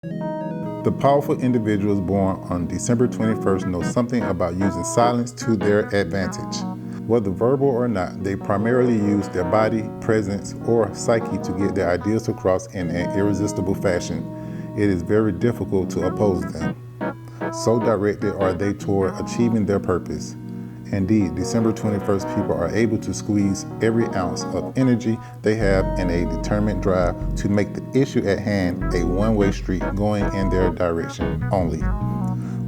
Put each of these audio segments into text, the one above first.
The powerful individuals born on December 21st know something about using silence to their advantage. Whether verbal or not, they primarily use their body, presence, or psyche to get their ideas across in an irresistible fashion. It is very difficult to oppose them. So directed are they toward achieving their purpose. Indeed, December 21st people are able to squeeze every ounce of energy they have in a determined drive to make the issue at hand a one-way street going in their direction only.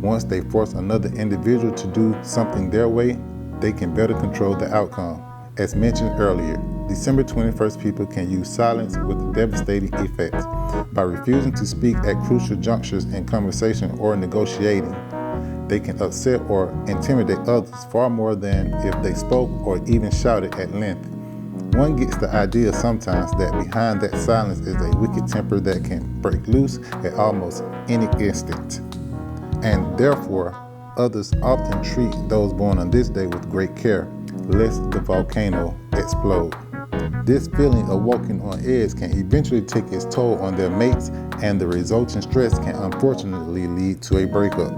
Once they force another individual to do something their way, they can better control the outcome. As mentioned earlier, December 21st people can use silence with devastating effects. By refusing to speak at crucial junctures in conversation or negotiating, they can upset or intimidate others far more than if they spoke or even shouted at length. One gets the idea sometimes that behind that silence is a wicked temper that can break loose at almost any instant. And therefore, others often treat those born on this day with great care, lest the volcano explode. This feeling of walking on edge can eventually take its toll on their mates, and the resulting stress can unfortunately lead to a breakup.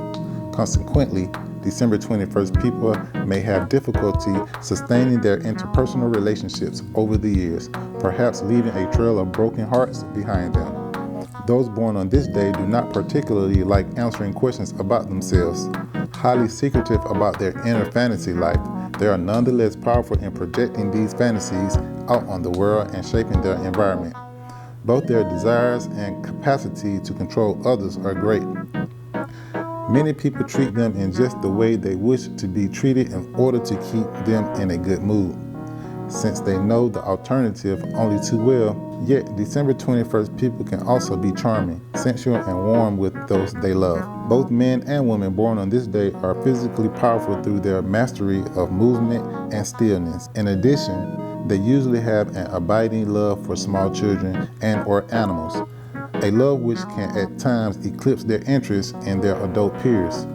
Consequently, December 21st people may have difficulty sustaining their interpersonal relationships over the years, perhaps leaving a trail of broken hearts behind them. Those born on this day do not particularly like answering questions about themselves. Highly secretive about their inner fantasy life, they are nonetheless powerful in projecting these fantasies out on the world and shaping their environment. Both their desires and capacity to control others are great. Many people treat them in just the way they wish to be treated in order to keep them in a good mood, since they know the alternative only too well. Yet, December 21st people can also be charming, sensual, and warm with those they love. Both men and women born on this day are physically powerful through their mastery of movement and stillness. In addition, they usually have an abiding love for small children and or animals, a love which can at times eclipse their interest in their adult peers.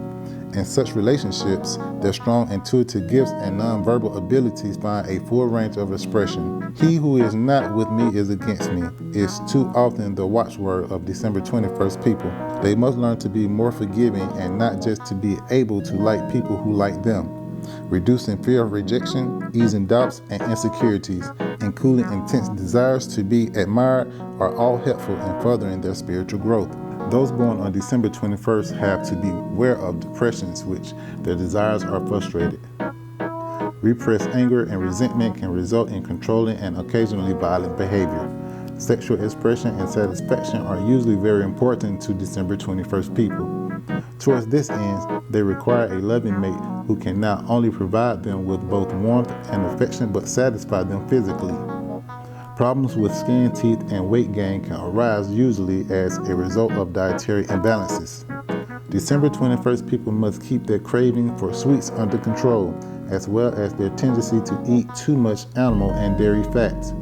In such relationships, their strong intuitive gifts and nonverbal abilities find a full range of expression. "He who is not with me is against me" is too often the watchword of December 21st people. They must learn to be more forgiving and not just to be able to like people who like them. Reducing fear of rejection, easing doubts and insecurities, and cooling intense desires to be admired are all helpful in furthering their spiritual growth. Those born on December 21st have to be aware of depressions which their desires are frustrated. Repressed anger and resentment can result in controlling and occasionally violent behavior. Sexual expression and satisfaction are usually very important to December 21st people. Towards this end, they require a loving mate who can not only provide them with both warmth and affection but satisfy them physically. Problems with skin, teeth, and weight gain can arise usually as a result of dietary imbalances. December 21st people must keep their craving for sweets under control, as well as their tendency to eat too much animal and dairy fats.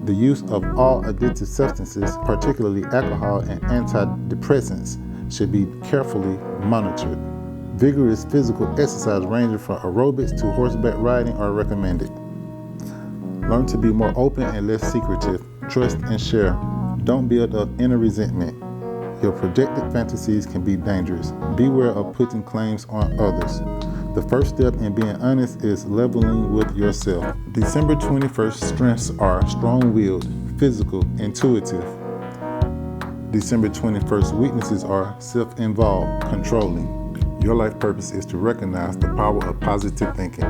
The use of all addictive substances, particularly alcohol and antidepressants, should be carefully monitored. Vigorous physical exercise ranging from aerobics to horseback riding are recommended. Learn to be more open and less secretive. Trust and share. Don't build up inner resentment. Your projected fantasies can be dangerous. Beware of putting claims on others. The first step in being honest is leveling with yourself. December 21st strengths are strong-willed, physical, intuitive. December 21st weaknesses are self-involved, controlling. Your life purpose is to recognize the power of positive thinking.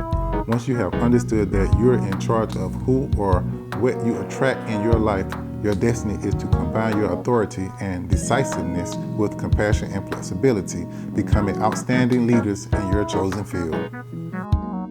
Once you have understood that you're in charge of who or what you attract in your life, your destiny is to combine your authority and decisiveness with compassion and flexibility, becoming outstanding leaders in your chosen field.